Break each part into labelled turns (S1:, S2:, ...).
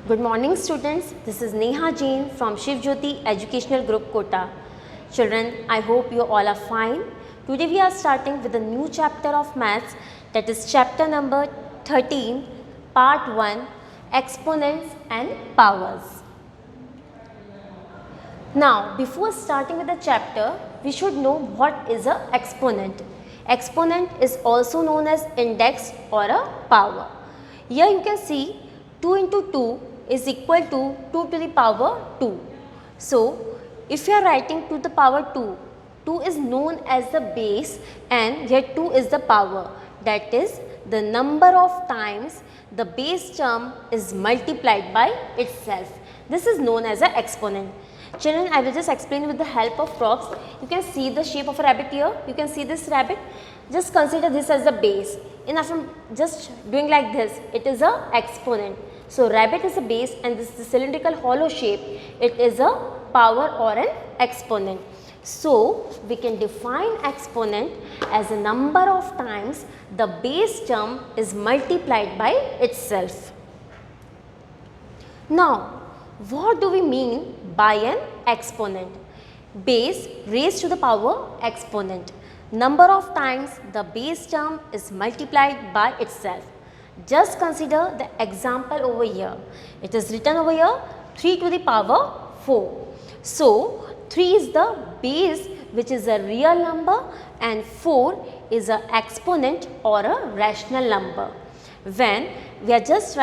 S1: Good morning students, this is Neha Jain from Shiv Jyoti Educational Group Kota. Children, I hope you all are fine. Today we are starting with a new chapter of maths, that is chapter number 13, part 1, exponents and powers. Now before starting with the chapter, we should know what is a exponent. Exponent is also known as index or a power. Here you can see 2 into 2 is equal to 2 to the power 2. So, if you are writing 2 to the power 2, 2 is known as the base and here 2 is the power. That is the number of times the base term is multiplied by itself. This is known as an exponent. Children, I will just explain with the help of props. You can see the shape of a rabbit here. You can see this rabbit. Just consider this as the base. Enough from just doing like this, it is a exponent. So, rabbit is a base and this is the cylindrical hollow shape. It is a power or an exponent. So, we can define exponent as a number of times the base term is multiplied by itself. Now, what do we mean by an exponent? Base raised to the power exponent. Number of times the base term is multiplied by itself. Just consider the example over here. It is written over here 3 to the power 4. So, 3 is the base which is a real number and 4 is an exponent or a rational number. When we are just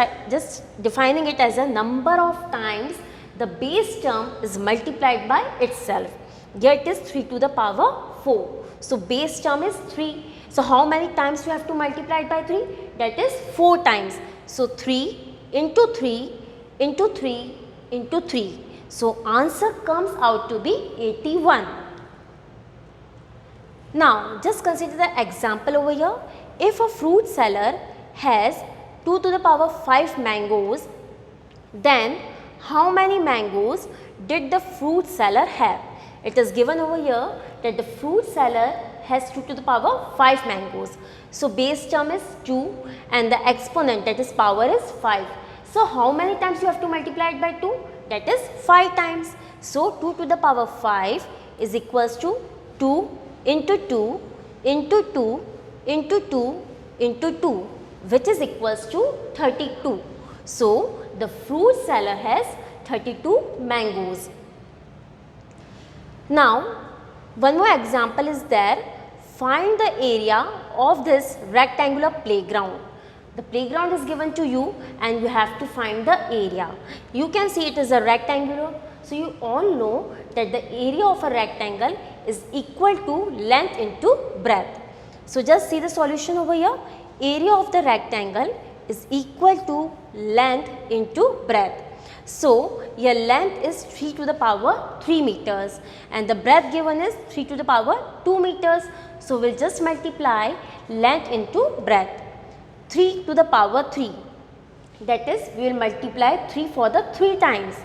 S1: defining it as a number of times the base term is multiplied by itself. Here it is 3 to the power 4. So, base term is 3. So, how many times we have to multiply it by 3? That is 4 times. So, 3 into 3 into 3 into 3. So, answer comes out to be 81. Now, just consider the example over here. If a fruit seller has 2 to the power 5 mangoes, then how many mangoes did the fruit seller have? It is given over here that the fruit seller has 2 to the power 5 mangoes. So, base term is 2 and the exponent, that is power, is 5. So, how many times you have to multiply it by 2? That is 5 times. So, 2 to the power 5 is equals to 2 into 2 into 2 into 2 into 2, which is equals to 32. So, the fruit seller has 32 mangoes. Now, one more example is there. Find the area of this rectangular playground. The playground is given to you and you have to find the area. You can see it is a rectangular. So, you all know that the area of a rectangle is equal to length into breadth. So, just see the solution over here. Area of the rectangle is equal to length into breadth. So, your length is 3 to the power 3 meters and the breadth given is 3 to the power 2 meters. So, we will just multiply length into breadth. 3 to the power 3, that is we will multiply 3 for the 3 times.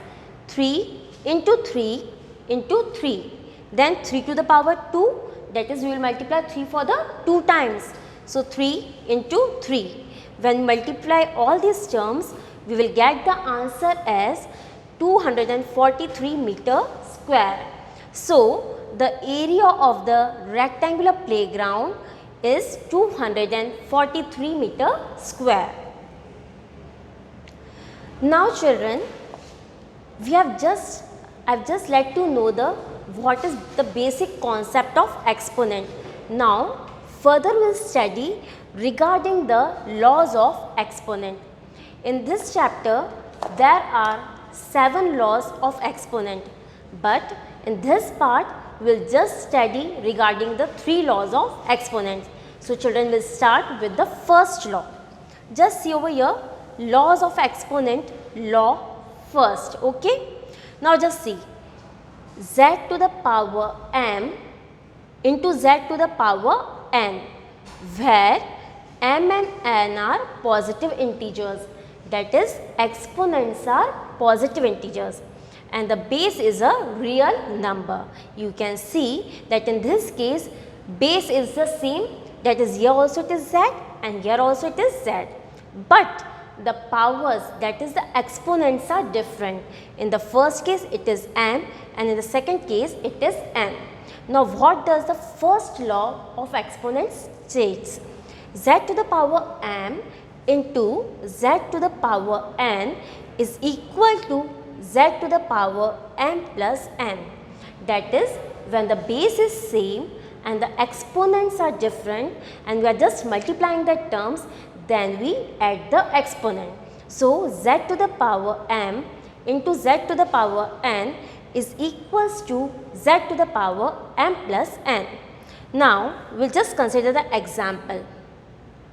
S1: 3 into 3 into 3, then 3 to the power 2, that is we will multiply 3 for the 2 times. So, 3 into 3. When multiply all these terms, we will get the answer as 243 meter square. So, the area of the rectangular playground is 243 meter square. Now children, I have just let you know what is the basic concept of exponent. Now further we will study regarding the laws of exponent. In this chapter, there are 7 laws of exponent, but in this part, we will just study regarding the 3 laws of exponents. So, children will start with the first law. Just see over here, laws of exponent, law first, okay. Now, just see, z to the power m into z to the power n, where m and n are positive integers. That is, exponents are positive integers and the base is a real number. You can see that in this case base is the same, that is here also it is z and here also it is z. But the powers, that is the exponents, are different. In the first case it is m and in the second case it is n. Now what does the first law of exponents states? Z to the power m into z to the power n is equal to z to the power m plus n. That is, when the base is same and the exponents are different and we are just multiplying the terms, then we add the exponent. So z to the power m into z to the power n is equals to z to the power m plus n. Now we will just consider the example.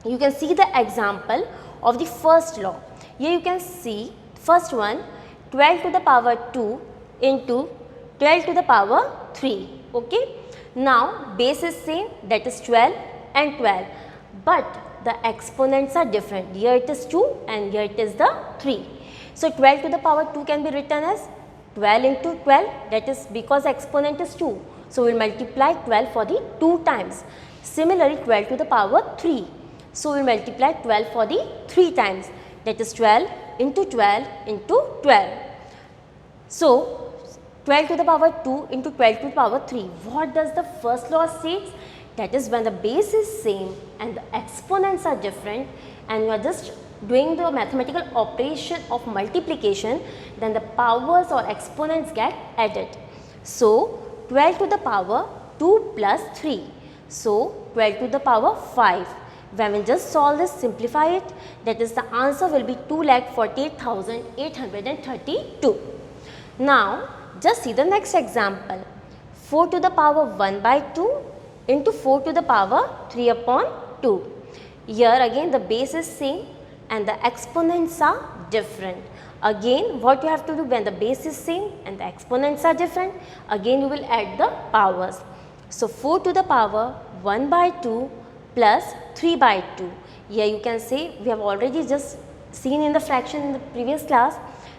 S1: You can see the example of the first law. Here you can see first one, 12 to the power 2 into 12 to the power 3. Okay. Now base is same, that is 12 and 12, but the exponents are different. Here it is 2 and here it is the 3. So 12 to the power 2 can be written as 12 into 12, that is because exponent is 2. So we will multiply 12 for the 2 times. Similarly 12 to the power 3. So we will multiply 12 for the 3 times, that is 12 into 12 into 12. So 12 to the power 2 into 12 to the power 3. What does the first law states? That is, when the base is same and the exponents are different and you are just doing the mathematical operation of multiplication, then the powers or exponents get added. So 12 to the power 2 plus 3. So 12 to the power 5. When we just solve this, simplify it, that is the answer will be 2,48,832. Now just see the next example. 4 to the power 1 by 2 into 4 to the power 3 upon 2. Here again the base is same and the exponents are different. Again what you have to do, when the base is same and the exponents are different, again you will add the powers. So 4 to the power 1 by 2 plus 3 by 2. Here you can say, we have already just seen in the fraction in the previous class,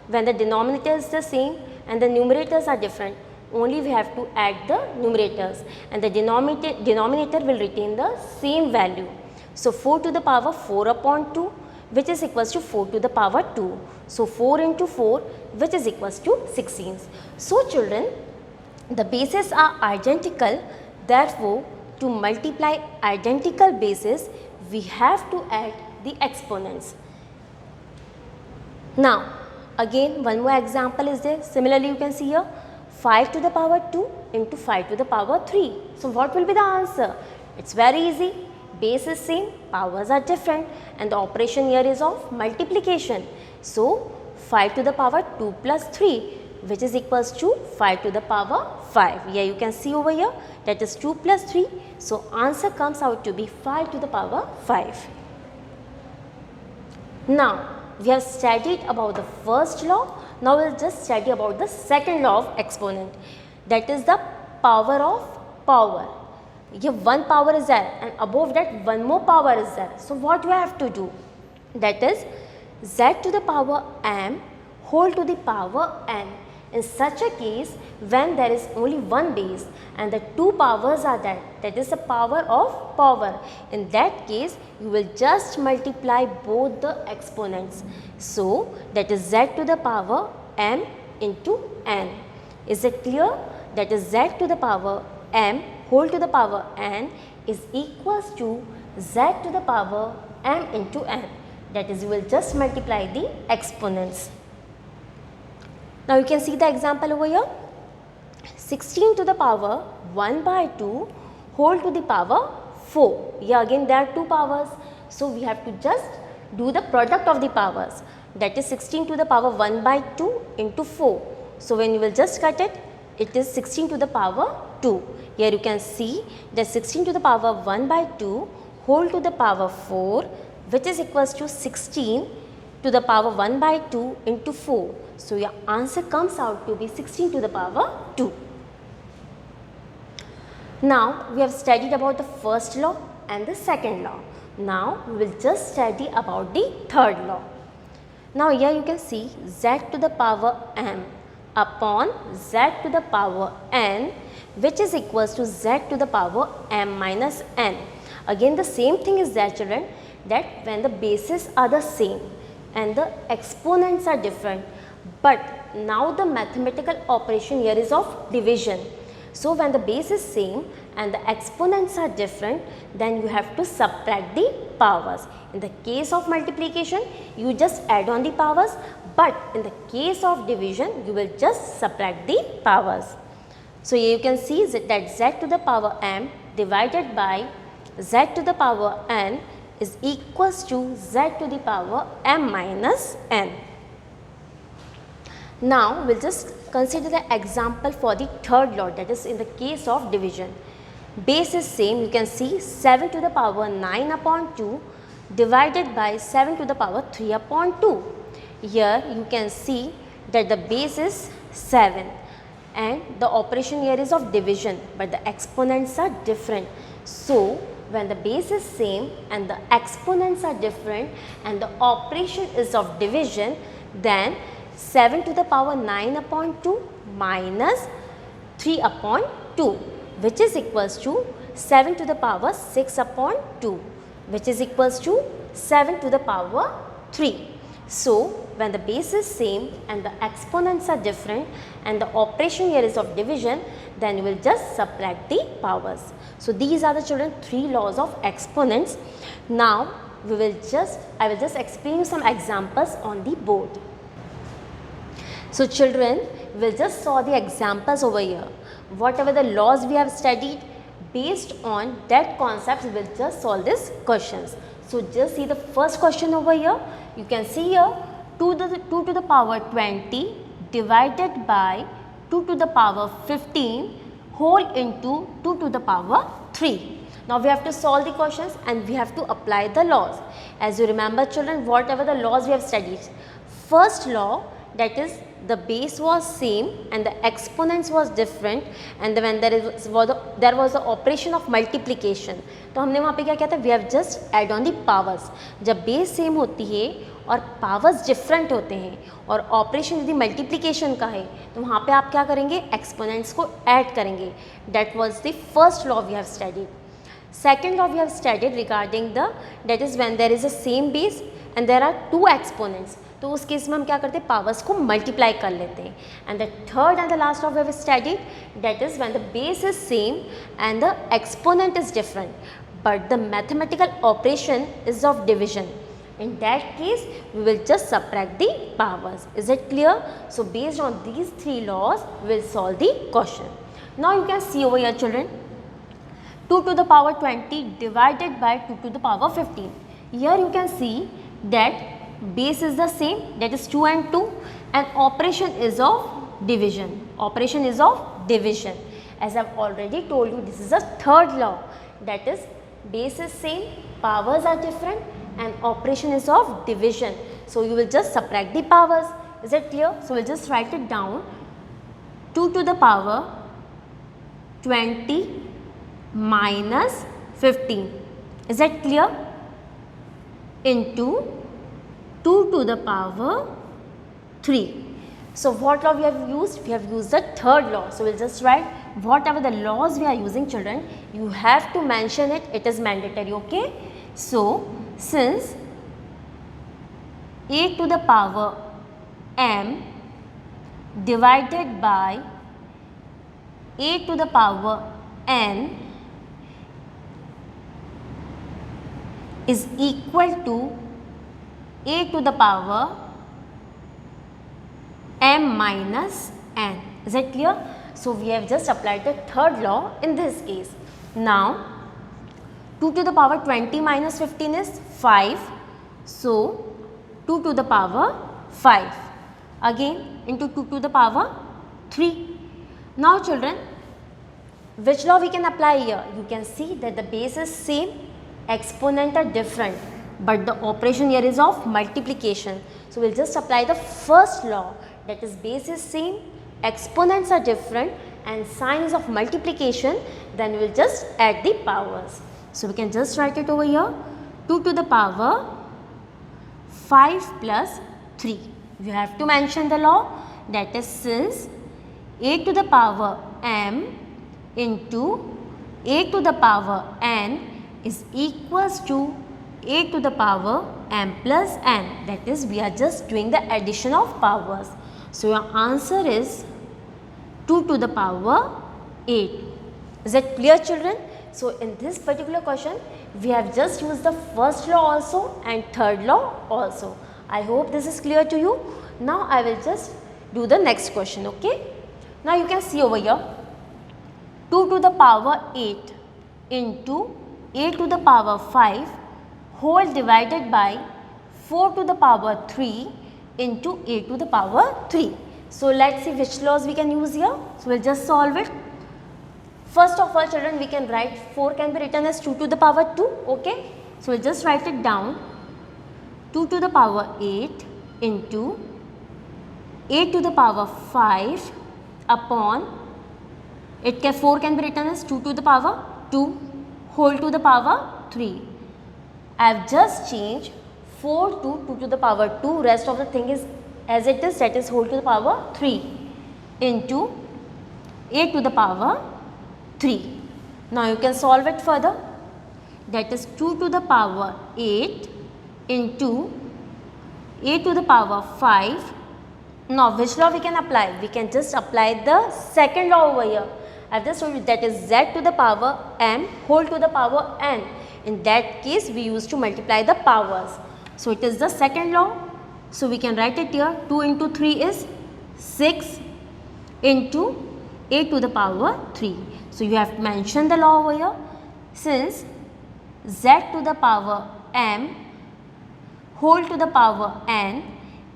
S1: when the denominator is the same and the numerators are different, only we have to add the numerators and the denominator will retain the same value. So 4 to the power 4 upon 2, which is equals to 4 to the power 2. So 4 into 4, which is equals to 16. So children, the bases are identical, therefore to multiply identical bases we have to add the exponents. Now again one more example is there. Similarly you can see here 5 to the power 2 into 5 to the power 3. So what will be the answer? It's very easy. Base is same, powers are different and the operation here is of multiplication. So 5 to the power 2 plus 3, which is equals to 5 to the power 5. Here you can see over here, that is 2 plus 3. So answer comes out to be 5 to the power 5. Now we have studied about the first law. Now we will just study about the second law of exponent, that is the power of power. Here one power is there and above that one more power is there. So what you have to do? That is z to the power m whole to the power n. In such a case, when there is only one base and the two powers are there, that is the power of power. In that case, you will just multiply both the exponents. So that is z to the power m into n. Is it clear? That is z to the power m whole to the power n is equals to z to the power m into n. That is, you will just multiply the exponents. Now you can see the example over here. 16 to the power 1 by 2 whole to the power 4. Here again there are two powers. So we have to just do the product of the powers. That is 16 to the power 1 by 2 into 4. So when you will just cut it, it is 16 to the power 2. Here you can see that 16 to the power 1 by 2 whole to the power 4, which is equals to 16 to the power 1 by 2 into 4. So your answer comes out to be 16 to the power 2. Now we have studied about the first law and the second law. Now we will just study about the third law. Now here you can see z to the power m upon z to the power n, which is equals to z to the power m minus n. Again the same thing is there, children, that when the bases are the same, and the exponents are different, but now the mathematical operation here is of division. So when the base is same and the exponents are different, then you have to subtract the powers. In the case of multiplication, you just add on the powers, but in the case of division, you will just subtract the powers. So here you can see that z to the power m divided by z to the power n is equals to z to the power m minus n. Now we will just consider the example for the third law, that is in the case of division. Base is same, you can see 7 to the power 9 upon 2 divided by 7 to the power 3 upon 2. Here you can see that the base is 7 and the operation here is of division, but the exponents are different. So when the base is same and the exponents are different and the operation is of division, then 7 to the power 9 upon 2 minus 3 upon 2, which is equals to 7 to the power 6 upon 2, which is equals to 7 to the power 3. So when the base is same and the exponents are different and the operation here is of division, then you will just subtract the powers. So these are the children 3 laws of exponents. Now I will just explain you some examples on the board. So children, we will just saw the examples over here. Whatever the laws we have studied, based on that concepts we will just solve these questions. So just see the first question over here. You can see here 2 to the power 20 divided by 2 to the power 15 whole into 2 to the power 3. Now we have to solve the questions and we have to apply the laws. As you remember children, whatever the laws we have studied, first law, that is the base was same and the exponents was different, and when there was the operation of multiplication, तो हमने वहाँ पे क्या किया था, we have just add on the powers. जब base same होती है और powers different होते हैं और operation यदि multiplication का है, तो वहाँ पे आप क्या करेंगे, exponents को add करेंगे. That was the first law we have studied. Second law we have studied regarding the, that is when there is a same base and there are two exponents, तो उस केस में हम क्या करते हैं, powers को multiply कर लेते हैं. And the third and the last of we have studied, that is when the base is same and the exponent is different but the mathematical operation is of division. In that case, we will just subtract the powers. Is it clear? So based on these three laws, we will solve the question. Now you can see over here children, 2 to the power 20 divided by 2 to the power 15. Here you can see that base is the same, that is 2 and 2, and operation is of division. Operation is of division. As I have already told you, this is a third law, that is base is same, powers are different, and operation is of division. So you will just subtract the powers. Is it clear? So we'll just write it down. 2 to the power 20 minus 15. Is that clear? Into 2 to the power 3. So what law we have used? We have used the third law. So we'll just write whatever the laws we are using children, you have to mention it. It is mandatory. Okay. So since 8 to the power m divided by 8 to the power n is equal to 8 to the power m minus n. Is it clear? So we have just applied the third law in this case. Now 2 to the power 20 minus 15 is 5. So 2 to the power 5 again into 2 to the power 3. Now children, which law we can apply here? You can see that the base is same, exponent are different, but the operation here is of multiplication. So we'll just apply the first law, that is base is same, exponents are different, and sign is of multiplication. Then we will just add the powers. So we can just write it over here, 2 to the power 5 plus 3. You have to mention the law, that is since 8 to the power m into 8 to the power n is equals to 8 to the power m plus n. That is, we are just doing the addition of powers. So your answer is 2 to the power 8. Is that clear, children? So in this particular question, we have just used the first law also and third law also. I hope this is clear to you. Now I will just do the next question, okay? Now you can see over here, 2 to the power 8 into 8 to the power 5 whole divided by 4 to the power 3 into 8 to the power 3. So let's see which laws we can use here. So we'll just solve it. First of all, children, we can write 4 can be written as 2 to the power 2, okay? So we'll just write it down. 2 to the power 8 into 8 to the power 5 upon, 4 can be written as 2 to the power 2 whole to the power 3. I have just changed 4 to 2 to the power 2, rest of the thing is as it is, that is whole to the power 3 into 8 to the power 3. Now you can solve it further. That is 2 to the power 8 into 8 to the power 5. Now which law we can apply? We can just apply the second law over here. I have just told you, that is z to the power m whole to the power n. In that case, we used to multiply the powers. So it is the second law. So we can write it here. 2 into 3 is 6 into 8 to the power 3. So you have mentioned the law over here. Since z to the power m whole to the power n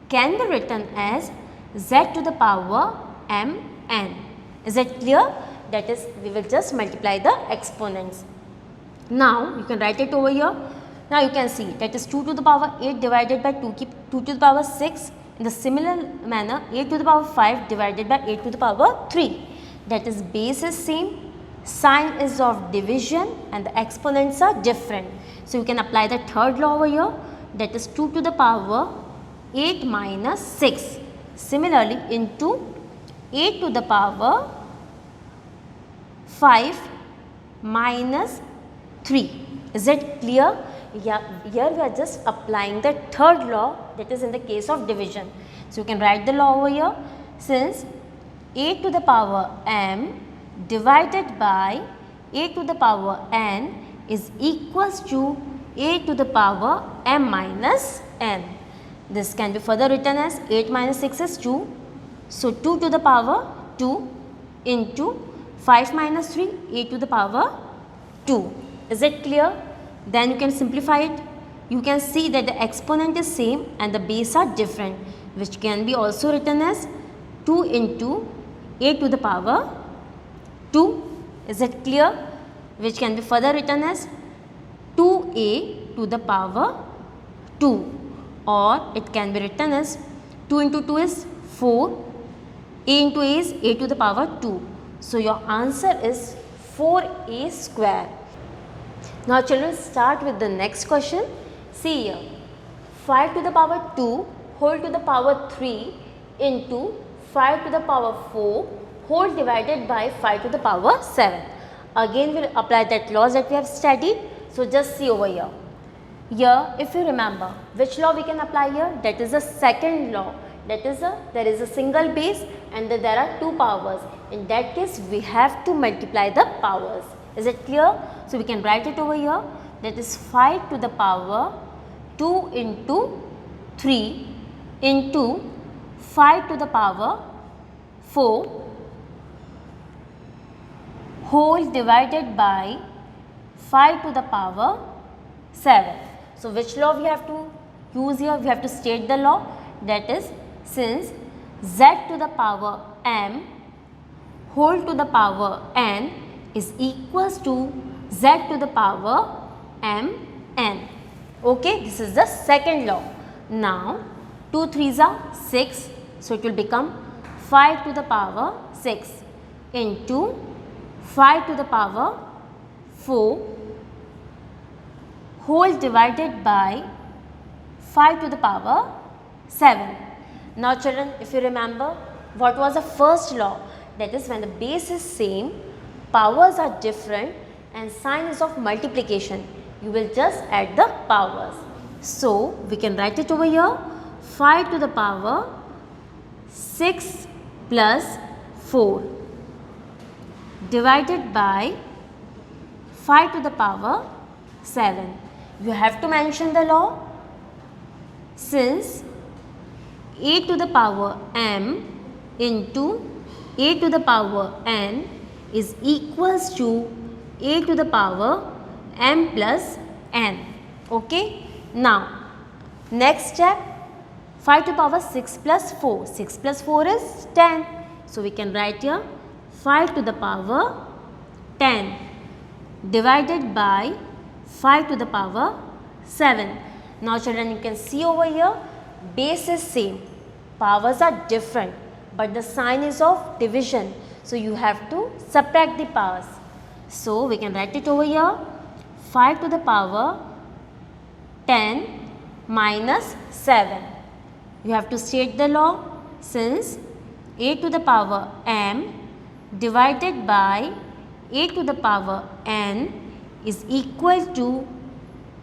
S1: can be written as z to the power m n. Is it clear? That is, we will just multiply the exponents. Now you can write it over here. Now you can see that is 2 to the power 8 divided by 2, keep 2 to the power 6. In the similar manner, 8 to the power 5 divided by 8 to the power 3. That is, base is same, sign is of division and the exponents are different. So you can apply the third law over here. That is 2 to the power 8 minus 6. Similarly, into 8 to the power 5 minus 3. Is it clear? Yeah, here we are just applying the third law, that is in the case of division. So you can write the law over here. Since 8 to the power m divided by 8 to the power n is equals to 8 to the power m minus n. This can be further written as 8 minus 6 is 2. So 2 to the power 2 into 5 minus 3, 8 to the power 2. Is it clear? Then you can simplify it. You can see that the exponent is same and the base are different, which can be also written as 2 into 8 to the power 2. Is it clear? Which can be further written as 2a to the power 2, or it can be written as 2 into 2 is 4, a into a is a to the power 2. So your answer is 4a square. Now children, start with the next question. See here, 5 to the power 2 whole to the power 3 into 5 to the power 4 whole divided by 5 to the power 7. Again we will apply that laws that we have studied. So just see over here. Here, if you remember, which law we can apply here? That is the second law. That is, there is a single base and there are two powers. In that case, we have to multiply the powers. Is it clear? So we can write it over here. That is 5 to the power 2 into 3 into 5 to the power 4 whole divided by 5 to the power 7. So which law we have to use here? We have to state the law. That is, since z to the power m whole to the power n is equals to z to the power m n. Okay, this is the second law. Now 2 3s are 6, so it will become 5 to the power 6 into 5 to the power 4 whole divided by 5 to the power 7. Now children, if you remember, what was the first law? That is, when the base is same, powers are different and sign is of multiplication, you will just add the powers. So we can write it over here, 5 to the power 6 plus 4 divided by 5 to the power 7. You have to mention the law. Since a to the power m into a to the power n is equals to a to the power m plus n. Okay. Now, next step, 5 to the power 6 plus 4. 6 plus 4 is 10. So, we can write here 5 to the power 10 divided by 5 to the power 7. Now, children, you can see over here, base is same, powers are different, but the sign is of division. So, you have to subtract the powers. So, we can write it over here, 5 to the power 10 minus 7. You have to state the law, since a to the power m divided by a to the power n is equal to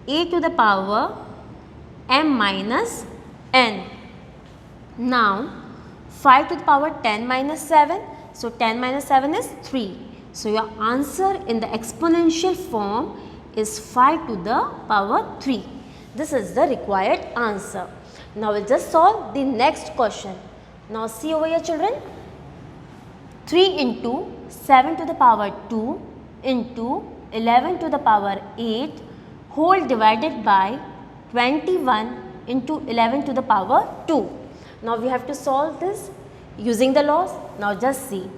S1: a to the power m minus n. Now, 5 to the power 10 minus 7. So, 10 minus 7 is 3. So, your answer in the exponential form is 5 to the power 3. This is the required answer. Now, we'll just solve the next question. Now, see over here, children. 3 into 7 to the power 2 into 11 to the power 8 whole divided by 21 into 11 to the power 2. Now, we have to solve this using the laws. Now, just see.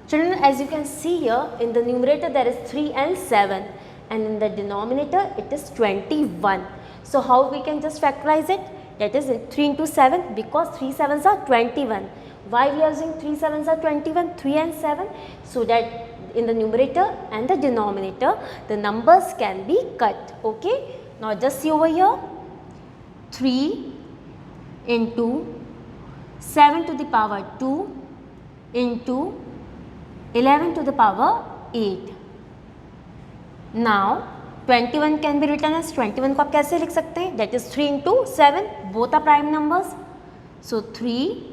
S1: Children, as you can see here, in the numerator there is 3 and 7, and in the denominator it is 21. So, how we can just factorize it? That is 3 into 7, because 3 7s are 21. Why we are using 3 7s are 21, 3 and 7? So that in the numerator and the denominator the numbers can be cut. Okay. Now, just see over here, 3 into 7 to the power 2 into 11 to the power 8. Now, 21 can be written as 21 को आप कैसे लिख सकते हैं? That is 3 into 7, both are prime numbers. So, 3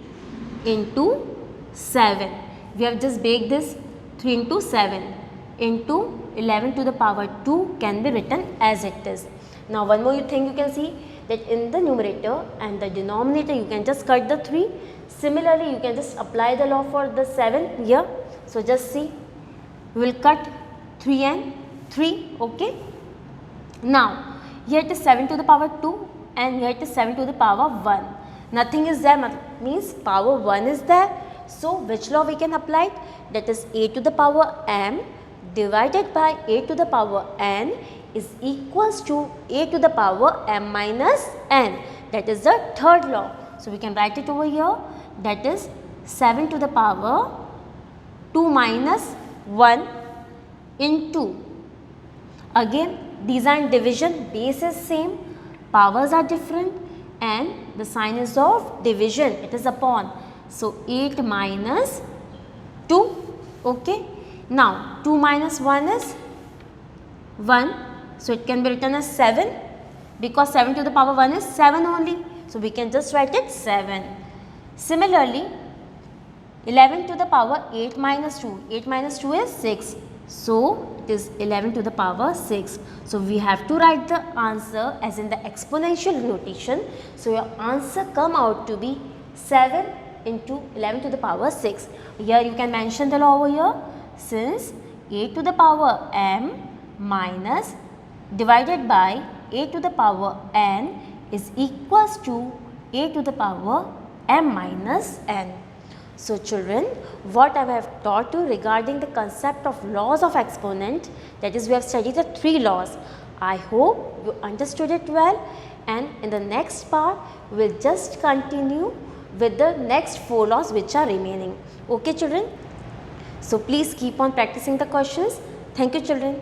S1: into 7. We have just baked this, 3 into 7 into 11 to the power 2 can be written as it is. Now, one more thing you can see, that in the numerator and the denominator you can just cut the 3. Similarly, you can just apply the law for the 7 here. So, just see, we will cut 3 and 3. Okay. Now, here it is 7 to the power 2 and here it is 7 to the power 1. Nothing is there, means power 1 is there. So, which law we can apply? That is a to the power m divided by a to the power n is equals to a to the power m minus n. That is the third law. So, we can write it over here, that is 7 to the power 2 minus 1 into, again these are in division, base is same, powers are different and the sign is of division, it is upon. So, 8 minus 2. Okay. Now, 2 minus 1 is 1. So, it can be written as 7, because 7 to the power 1 is 7 only. So, we can just write it 7. Similarly, 11 to the power 8 minus 2. 8 minus 2 is 6. So, it is 11 to the power 6. So, we have to write the answer as in the exponential notation. So, your answer come out to be 7 into 11 to the power 6. Here you can mention the law over here, since a to the power m minus divided by a to the power n is equals to a to the power m minus n. So, children, what I have taught you regarding the concept of laws of exponent, that is, we have studied the 3 laws. I hope you understood it well, and in the next part we will just continue with the next 4 laws which are remaining. Okay, children? So, please keep on practicing the questions. Thank you, children.